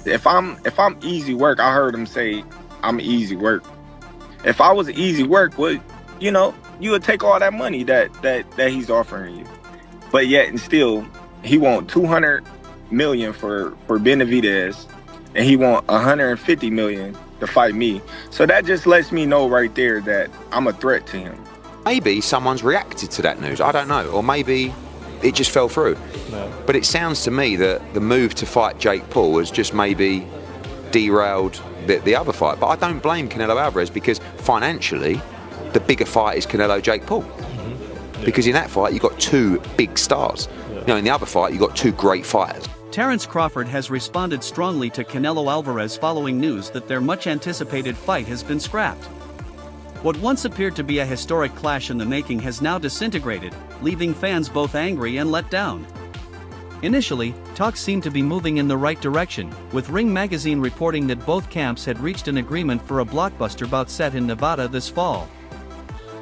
If I'm easy work, I heard him say I'm easy work. If I was easy work, you would take all that money that he's offering you. But yet and still, he want 200 million for Benavidez, and he want 150 million to fight me. So that just lets me know right there that I'm a threat to him. Maybe someone's reacted to that news. I don't know, or maybe it just fell through. No. But it sounds to me that the move to fight Jake Paul has just maybe derailed the other fight. But I don't blame Canelo Alvarez, because financially, the bigger fight is Canelo-Jake Paul. Yeah. Because in that fight, you've got two big stars. Yeah. In the other fight, you've got two great fighters. Terence Crawford has responded strongly to Canelo Alvarez following news that their much-anticipated fight has been scrapped. What once appeared to be a historic clash in the making has now disintegrated, leaving fans both angry and let down. Initially, talks seemed to be moving in the right direction, with Ring magazine reporting that both camps had reached an agreement for a blockbuster bout set in Nevada this fall.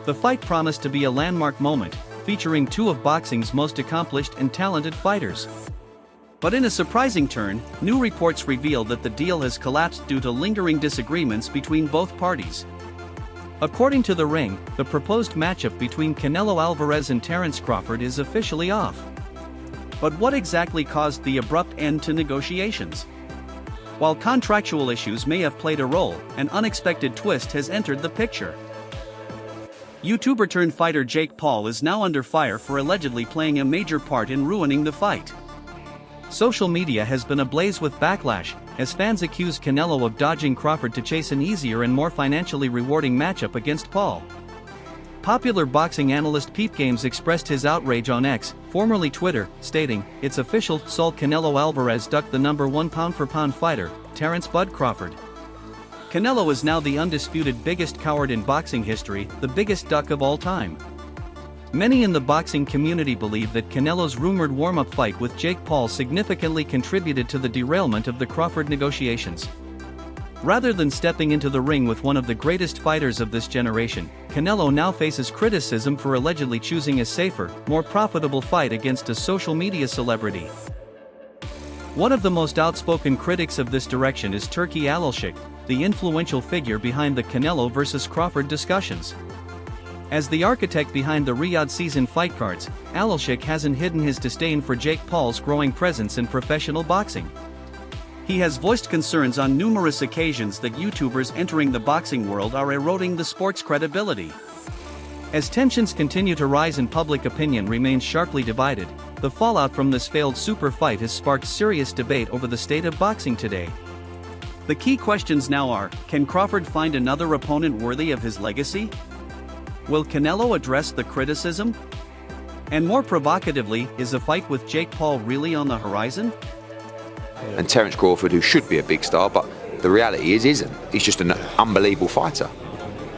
The fight promised to be a landmark moment, featuring two of boxing's most accomplished and talented fighters. But in a surprising turn, new reports reveal that the deal has collapsed due to lingering disagreements between both parties. According to The Ring, the proposed matchup between Canelo Alvarez and Terence Crawford is officially off. But what exactly caused the abrupt end to negotiations? While contractual issues may have played a role, an unexpected twist has entered the picture. YouTuber-turned-fighter Jake Paul is now under fire for allegedly playing a major part in ruining the fight. Social media has been ablaze with backlash, as fans accuse Canelo of dodging Crawford to chase an easier and more financially rewarding matchup against Paul. Popular boxing analyst Pete Games expressed his outrage on X, formerly Twitter, stating, "It's official, Saul Canelo Alvarez ducked the #1 pound-for-pound fighter, Terence Bud Crawford." Canelo is now the undisputed biggest coward in boxing history, the biggest duck of all time. Many in the boxing community believe that Canelo's rumored warm-up fight with Jake Paul significantly contributed to the derailment of the Crawford negotiations. Rather than stepping into the ring with one of the greatest fighters of this generation, Canelo now faces criticism for allegedly choosing a safer, more profitable fight against a social media celebrity. One of the most outspoken critics of this direction is Turki Alalshik, the influential figure behind the Canelo vs. Crawford discussions. As the architect behind the Riyadh season fight cards, Alalshik hasn't hidden his disdain for Jake Paul's growing presence in professional boxing. He has voiced concerns on numerous occasions that YouTubers entering the boxing world are eroding the sport's credibility. As tensions continue to rise and public opinion remains sharply divided, the fallout from this failed super fight has sparked serious debate over the state of boxing today. The key questions now are, can Crawford find another opponent worthy of his legacy? Will Canelo address the criticism? And more provocatively, is a fight with Jake Paul really on the horizon? And Terence Crawford, who should be a big star, but the reality is isn't. He's just an unbelievable fighter.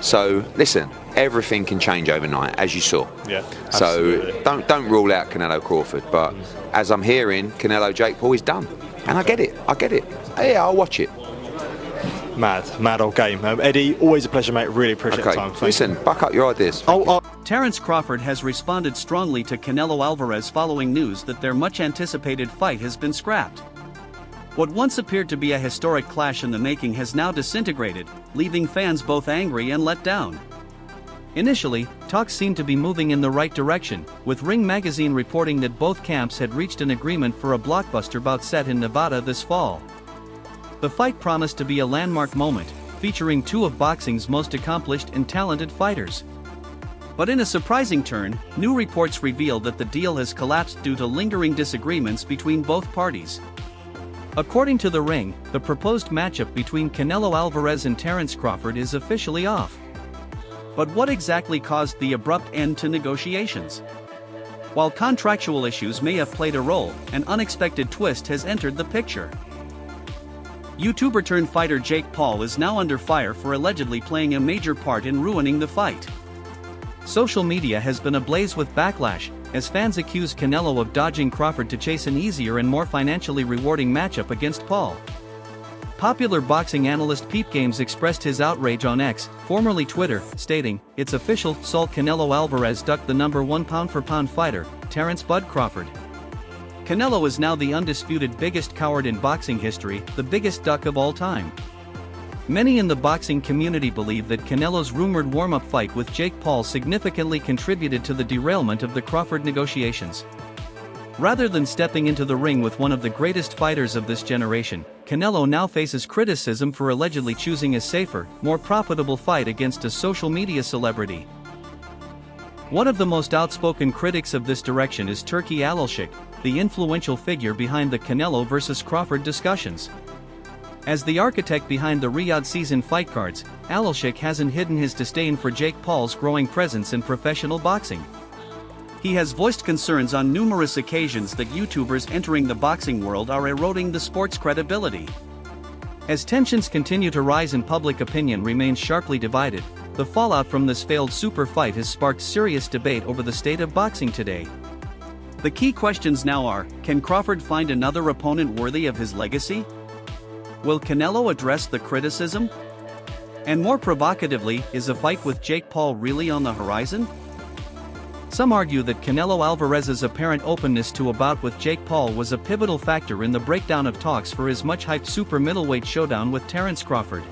So listen, everything can change overnight, as you saw. Yeah. So don't rule out Canelo Crawford, but as I'm hearing, Canelo Jake Paul is done. And I get it. Yeah, I'll watch it. Mad old game. Eddie, always a pleasure, mate. Really appreciate the time. Listen, buck up your ideas. Terence Crawford has responded strongly to Canelo Alvarez following news that their much-anticipated fight has been scrapped. What once appeared to be a historic clash in the making has now disintegrated, leaving fans both angry and let down. Initially, talks seemed to be moving in the right direction, with Ring magazine reporting that both camps had reached an agreement for a blockbuster bout set in Nevada this fall. The fight promised to be a landmark moment, featuring two of boxing's most accomplished and talented fighters. But in a surprising turn, new reports reveal that the deal has collapsed due to lingering disagreements between both parties. According to The Ring, the proposed matchup between Canelo Alvarez and Terence Crawford is officially off. But what exactly caused the abrupt end to negotiations? While contractual issues may have played a role, an unexpected twist has entered the picture. YouTuber-turned-fighter Jake Paul is now under fire for allegedly playing a major part in ruining the fight. Social media has been ablaze with backlash, as fans accuse Canelo of dodging Crawford to chase an easier and more financially rewarding matchup against Paul. Popular boxing analyst Pete Games expressed his outrage on X, formerly Twitter, stating, "It's official, Saul Canelo Alvarez ducked the #1 pound-for-pound fighter, Terence Bud Crawford." Canelo is now the undisputed biggest coward in boxing history, the biggest duck of all time. Many in the boxing community believe that Canelo's rumored warm-up fight with Jake Paul significantly contributed to the derailment of the Crawford negotiations. Rather than stepping into the ring with one of the greatest fighters of this generation, Canelo now faces criticism for allegedly choosing a safer, more profitable fight against a social media celebrity. One of the most outspoken critics of this direction is Turki Alilshik, the influential figure behind the Canelo vs. Crawford discussions. As the architect behind the Riyadh season fight cards, Alilshik hasn't hidden his disdain for Jake Paul's growing presence in professional boxing. He has voiced concerns on numerous occasions that YouTubers entering the boxing world are eroding the sport's credibility. As tensions continue to rise and public opinion remains sharply divided, the fallout from this failed super fight has sparked serious debate over the state of boxing today. The key questions now are, can Crawford find another opponent worthy of his legacy? Will Canelo address the criticism? And more provocatively, is a fight with Jake Paul really on the horizon? Some argue that Canelo Alvarez's apparent openness to a bout with Jake Paul was a pivotal factor in the breakdown of talks for his much-hyped super middleweight showdown with Terence Crawford.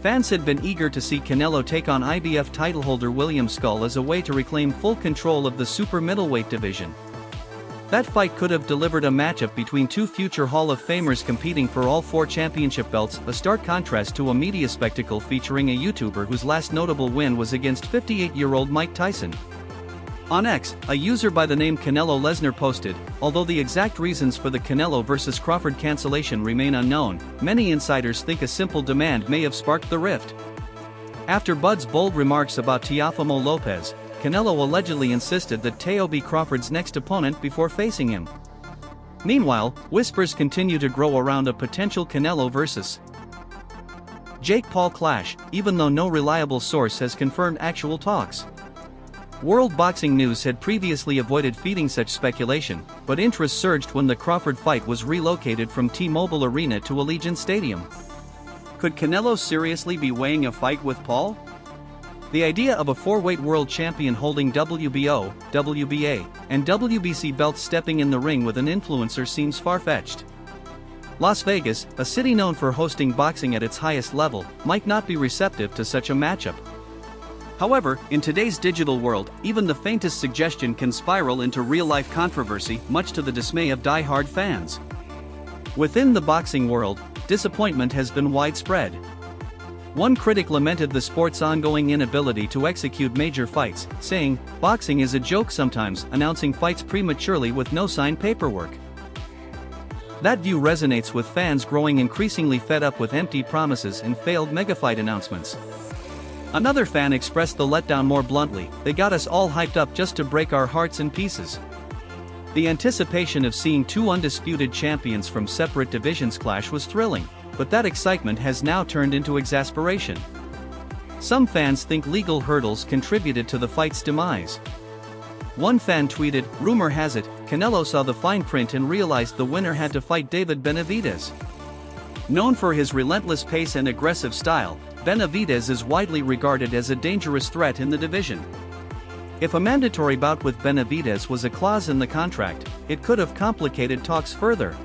Fans had been eager to see Canelo take on IBF titleholder William Skull as a way to reclaim full control of the super middleweight division. That fight could have delivered a matchup between two future Hall of Famers competing for all 4 championship belts, a stark contrast to a media spectacle featuring a YouTuber whose last notable win was against 58-year-old Mike Tyson. On X, a user by the name Canelo Lesnar posted, although the exact reasons for the Canelo vs. Crawford cancellation remain unknown, many insiders think a simple demand may have sparked the rift. After Bud's bold remarks about Teofimo Lopez, Canelo allegedly insisted that Teo be Crawford's next opponent before facing him. Meanwhile, whispers continue to grow around a potential Canelo vs. Jake Paul clash, even though no reliable source has confirmed actual talks. World Boxing News had previously avoided feeding such speculation, but interest surged when the Crawford fight was relocated from T-Mobile Arena to Allegiant Stadium. Could Canelo seriously be weighing a fight with Paul? The idea of a 4-weight world champion holding WBO, WBA, and WBC belts stepping in the ring with an influencer seems far-fetched. Las Vegas, a city known for hosting boxing at its highest level, might not be receptive to such a matchup. However, in today's digital world, even the faintest suggestion can spiral into real-life controversy, much to the dismay of die-hard fans. Within the boxing world, disappointment has been widespread. One critic lamented the sport's ongoing inability to execute major fights, saying, "Boxing is a joke sometimes, announcing fights prematurely with no signed paperwork." That view resonates with fans growing increasingly fed up with empty promises and failed megafight announcements. Another fan expressed the letdown more bluntly, "They got us all hyped up just to break our hearts in pieces." The anticipation of seeing 2 undisputed champions from separate divisions clash was thrilling, but that excitement has now turned into exasperation. Some fans think legal hurdles contributed to the fight's demise. One fan tweeted, "Rumor has it, Canelo saw the fine print and realized the winner had to fight David Benavidez." Known for his relentless pace and aggressive style, Benavidez is widely regarded as a dangerous threat in the division. If a mandatory bout with Benavidez was a clause in the contract, it could have complicated talks further.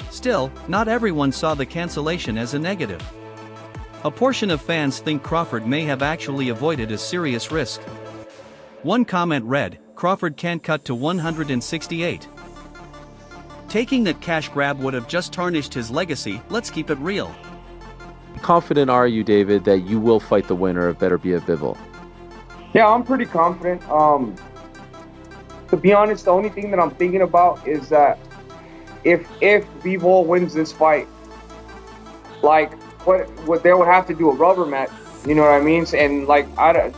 Still, not everyone saw the cancellation as a negative. A portion of fans think Crawford may have actually avoided a serious risk. One comment read, "Crawford can't cut to 168. Taking that cash grab would have just tarnished his legacy, let's keep it real." Confident are you, David, that you will fight the winner of Better Be a Bivol? Yeah, I'm pretty confident. To be honest, the only thing that I'm thinking about is that if Bivol wins this fight, like what they would have to do a rubber match. You know what I mean? And like I'm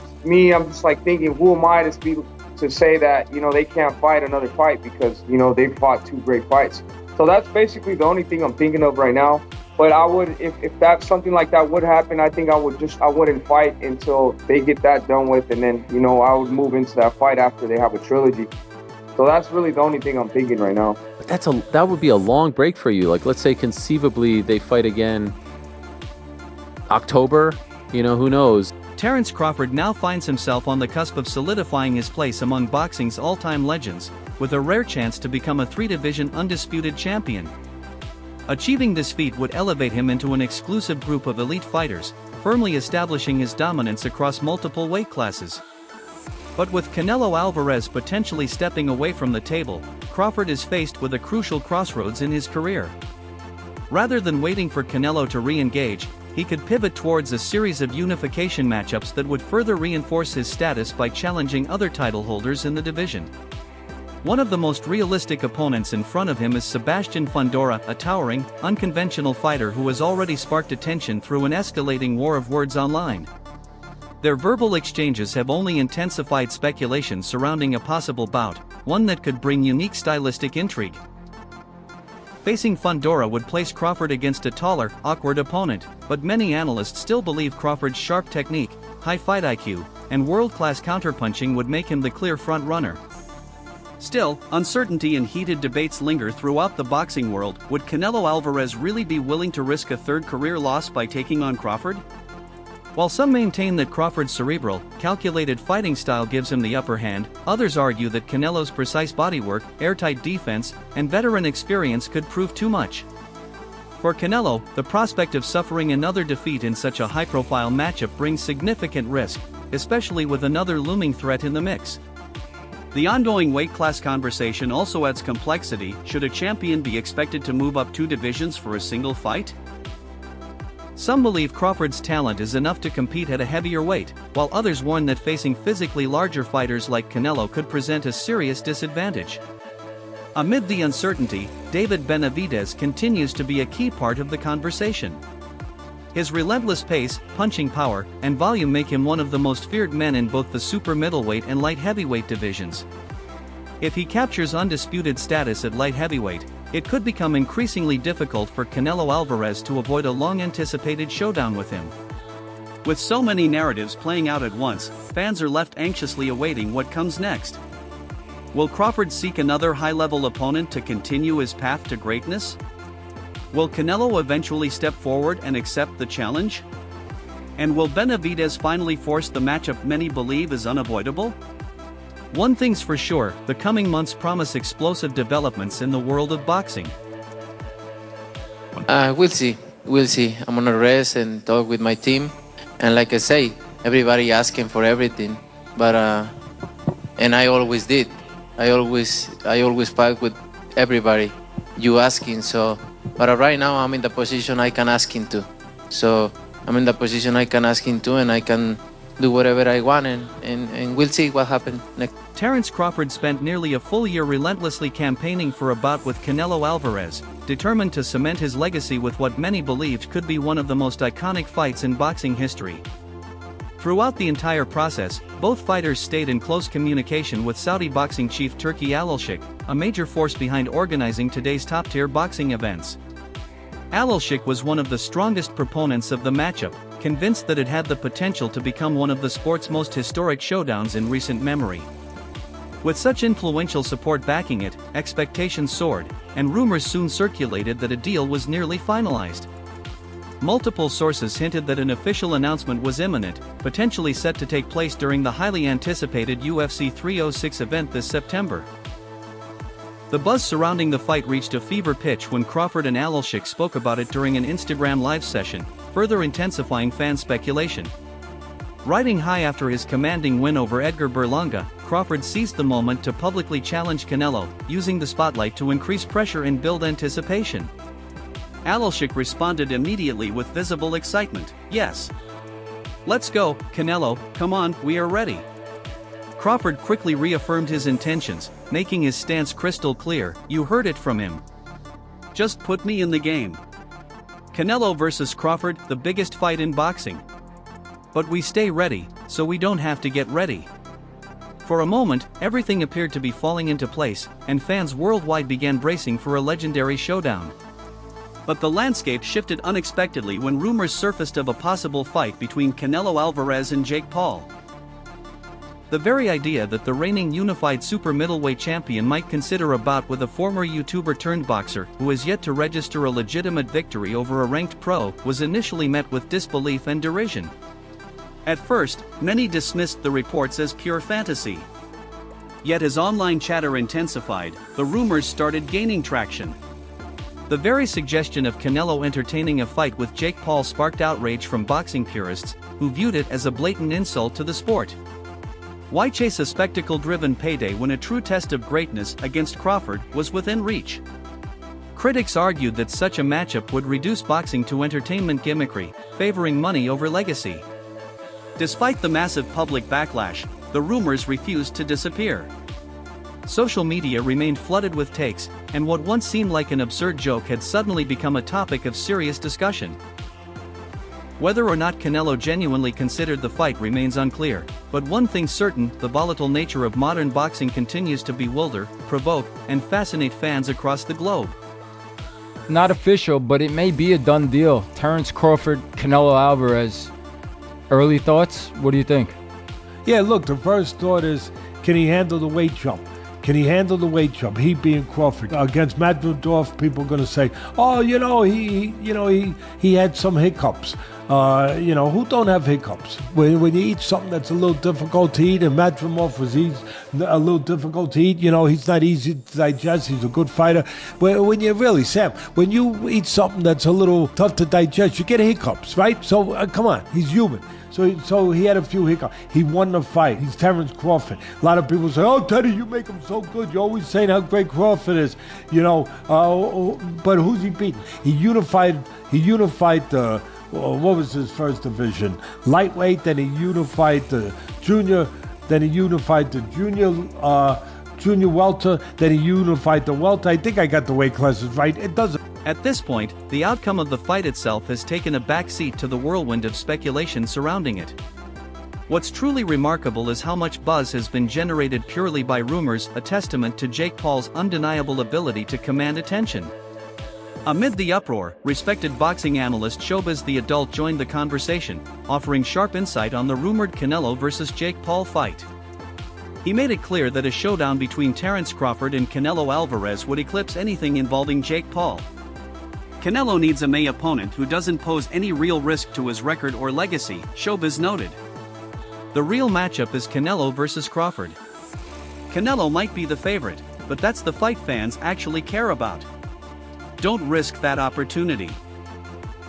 just like thinking, who am I to say that they can't fight another fight because they fought 2 great fights. So that's basically the only thing I'm thinking of right now. But I would, if that's something like that would happen, I think I wouldn't fight until they get that done with, and then I would move into that fight after they have a trilogy. So that's really the only thing I'm thinking right now. That would be a long break for you. Like, let's say conceivably they fight again October. Who knows? Terence Crawford now finds himself on the cusp of solidifying his place among boxing's all-time legends, with a rare chance to become a three-division undisputed champion. Achieving this feat would elevate him into an exclusive group of elite fighters, firmly establishing his dominance across multiple weight classes. But with Canelo Alvarez potentially stepping away from the table, Crawford is faced with a crucial crossroads in his career. Rather than waiting for Canelo to re-engage, he could pivot towards a series of unification matchups that would further reinforce his status by challenging other title holders in the division. One of the most realistic opponents in front of him is Sebastian Fundora, a towering, unconventional fighter who has already sparked attention through an escalating war of words online. Their verbal exchanges have only intensified speculation surrounding a possible bout, one that could bring unique stylistic intrigue. Facing Fundora would place Crawford against a taller, awkward opponent, but many analysts still believe Crawford's sharp technique, high fight IQ, and world-class counterpunching would make him the clear front-runner. Still, uncertainty and heated debates linger throughout the boxing world. Would Canelo Alvarez really be willing to risk a third career loss by taking on Crawford? While some maintain that Crawford's cerebral, calculated fighting style gives him the upper hand, others argue that Canelo's precise bodywork, airtight defense, and veteran experience could prove too much. For Canelo, the prospect of suffering another defeat in such a high-profile matchup brings significant risk, especially with another looming threat in the mix. The ongoing weight class conversation also adds complexity. Should a champion be expected to move up 2 divisions for a single fight? Some believe Crawford's talent is enough to compete at a heavier weight, while others warn that facing physically larger fighters like Canelo could present a serious disadvantage. Amid the uncertainty, David Benavidez continues to be a key part of the conversation. His relentless pace, punching power, and volume make him one of the most feared men in both the super middleweight and light heavyweight divisions. If he captures undisputed status at light heavyweight, it could become increasingly difficult for Canelo Alvarez to avoid a long-anticipated showdown with him. With so many narratives playing out at once, fans are left anxiously awaiting what comes next. Will Crawford seek another high-level opponent to continue his path to greatness? Will Canelo eventually step forward and accept the challenge? And will Benavidez finally force the matchup many believe is unavoidable? One thing's for sure, the coming months promise explosive developments in the world of boxing. We'll see. I'm gonna rest and talk with my team. And like I say, everybody asking for everything. But and I always did. I always fight with everybody. You asking, so. But right now I'm in the position I can ask him to. So I'm in the position I can ask him to, and I can do whatever I want, and we'll see what happens next. Terence Crawford spent nearly a full year relentlessly campaigning for a bout with Canelo Alvarez, determined to cement his legacy with what many believed could be one of the most iconic fights in boxing history. Throughout the entire process, both fighters stayed in close communication with Saudi boxing chief Turki Al-Sheikh, a major force behind organizing today's top-tier boxing events. Al-Sheikh was one of the strongest proponents of the matchup, convinced that it had the potential to become one of the sport's most historic showdowns in recent memory. With such influential support backing it, expectations soared, and rumors soon circulated that a deal was nearly finalized. Multiple sources hinted that an official announcement was imminent, potentially set to take place during the highly anticipated UFC 306 event this September. The buzz surrounding the fight reached a fever pitch when Crawford and Al-Sheikh spoke about it during an Instagram live session, further intensifying fan speculation. Riding high after his commanding win over Edgar Berlanga, Crawford seized the moment to publicly challenge Canelo, using the spotlight to increase pressure and build anticipation. Al-Sheikh responded immediately with visible excitement. "Yes. Let's go, Canelo, come on, we are ready." Crawford quickly reaffirmed his intentions, making his stance crystal clear. "You heard it from him. Just put me in the game." Canelo versus Crawford, the biggest fight in boxing. But we stay ready, so we don't have to get ready. For a moment, everything appeared to be falling into place, and fans worldwide began bracing for a legendary showdown. But the landscape shifted unexpectedly when rumors surfaced of a possible fight between Canelo Alvarez and Jake Paul. The very idea that the reigning unified super middleweight champion might consider a bout with a former YouTuber turned boxer who has yet to register a legitimate victory over a ranked pro was initially met with disbelief and derision. At first, many dismissed the reports as pure fantasy. Yet as online chatter intensified, the rumors started gaining traction. The very suggestion of Canelo entertaining a fight with Jake Paul sparked outrage from boxing purists, who viewed it as a blatant insult to the sport. Why chase a spectacle-driven payday when a true test of greatness against Crawford was within reach? Critics argued that such a matchup would reduce boxing to entertainment gimmickry, favoring money over legacy. Despite the massive public backlash, the rumors refused to disappear. Social media remained flooded with takes, and what once seemed like an absurd joke had suddenly become a topic of serious discussion. Whether or not Canelo genuinely considered the fight remains unclear, but one thing's certain: the volatile nature of modern boxing continues to bewilder, provoke, and fascinate fans across the globe. Not official, but it may be a done deal. Terence Crawford, Canelo Alvarez. Early thoughts? What do you think? Yeah, look, the first thought is, can he handle the weight jump? Can he handle the weight jump? He being Crawford. Against Madridov, people are going to say, oh, he had some hiccups. Who don't have hiccups? When you eat something that's a little difficult to eat, and Madrimov was a little difficult to eat, he's not easy to digest. He's a good fighter. When you eat something that's a little tough to digest, you get hiccups, right? So, come on, he's human. So he had a few hiccups. He won the fight. He's Terence Crawford. A lot of people say, oh, Teddy, you make him so good. You're always saying how great Crawford is, but who's he beating? He unified the, what was his first division? Lightweight, then he unified the junior, then he unified the junior welter, then he unified the welter. I think I got the weight classes right. It doesn't. At this point, the outcome of the fight itself has taken a back seat to the whirlwind of speculation surrounding it. What's truly remarkable is how much buzz has been generated purely by rumors, a testament to Jake Paul's undeniable ability to command attention. Amid the uproar, respected boxing analyst Showbiz the Adult joined the conversation, offering sharp insight on the rumored Canelo vs. Jake Paul fight. He made it clear that a showdown between Terence Crawford and Canelo Alvarez would eclipse anything involving Jake Paul. Canelo needs a May opponent who doesn't pose any real risk to his record or legacy, Showbiz noted. The real matchup is Canelo vs. Crawford. Canelo might be the favorite, but that's the fight fans actually care about. Don't risk that opportunity.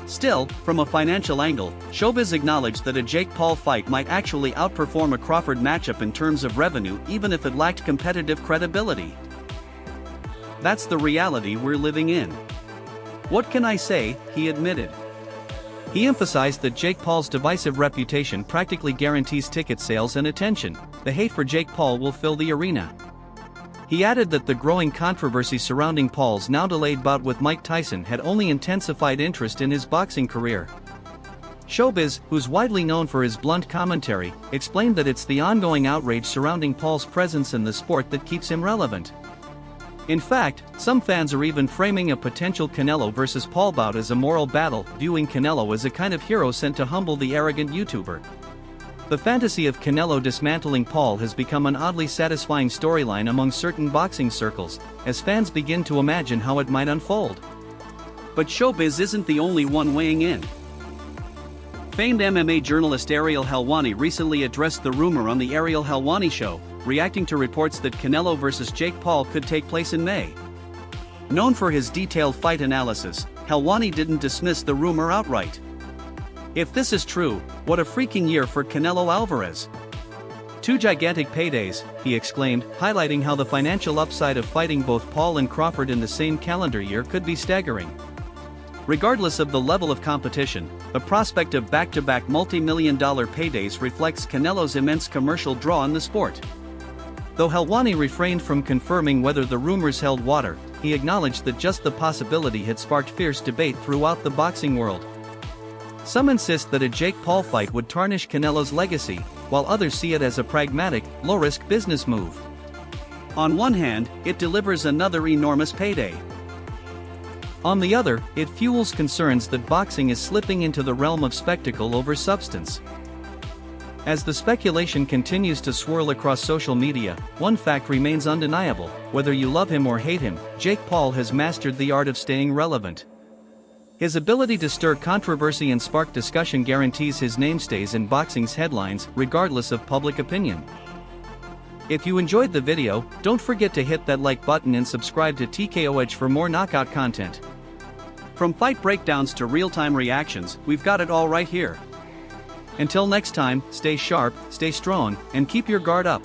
Still, from a financial angle, Showbiz acknowledged that a Jake Paul fight might actually outperform a Crawford matchup in terms of revenue, even if it lacked competitive credibility. That's the reality we're living in. What can I say, he admitted. He emphasized that Jake Paul's divisive reputation practically guarantees ticket sales and attention. The hate for Jake Paul will fill the arena. He added that the growing controversy surrounding Paul's now delayed bout with Mike Tyson had only intensified interest in his boxing career. Showbiz, who's widely known for his blunt commentary, explained that it's the ongoing outrage surrounding Paul's presence in the sport that keeps him relevant. In fact, some fans are even framing a potential Canelo vs. Paul bout as a moral battle, viewing Canelo as a kind of hero sent to humble the arrogant YouTuber. The fantasy of Canelo dismantling Paul has become an oddly satisfying storyline among certain boxing circles, as fans begin to imagine how it might unfold. But Showbiz isn't the only one weighing in. Famed MMA journalist Ariel Helwani recently addressed the rumor on the Ariel Helwani Show, reacting to reports that Canelo vs. Jake Paul could take place in May. Known for his detailed fight analysis, Helwani didn't dismiss the rumor outright. If this is true, what a freaking year for Canelo Alvarez. 2 gigantic paydays, he exclaimed, highlighting how the financial upside of fighting both Paul and Crawford in the same calendar year could be staggering. Regardless of the level of competition, the prospect of back-to-back multi-million-dollar paydays reflects Canelo's immense commercial draw in the sport. Though Helwani refrained from confirming whether the rumors held water, he acknowledged that just the possibility had sparked fierce debate throughout the boxing world. Some insist that a Jake Paul fight would tarnish Canelo's legacy, while others see it as a pragmatic, low-risk business move. On one hand, it delivers another enormous payday. On the other, it fuels concerns that boxing is slipping into the realm of spectacle over substance. As the speculation continues to swirl across social media, one fact remains undeniable: whether you love him or hate him, Jake Paul has mastered the art of staying relevant. His ability to stir controversy and spark discussion guarantees his name stays in boxing's headlines, regardless of public opinion. If you enjoyed the video, don't forget to hit that like button and subscribe to TKOH for more knockout content. From fight breakdowns to real-time reactions, we've got it all right here. Until next time, stay sharp, stay strong, and keep your guard up.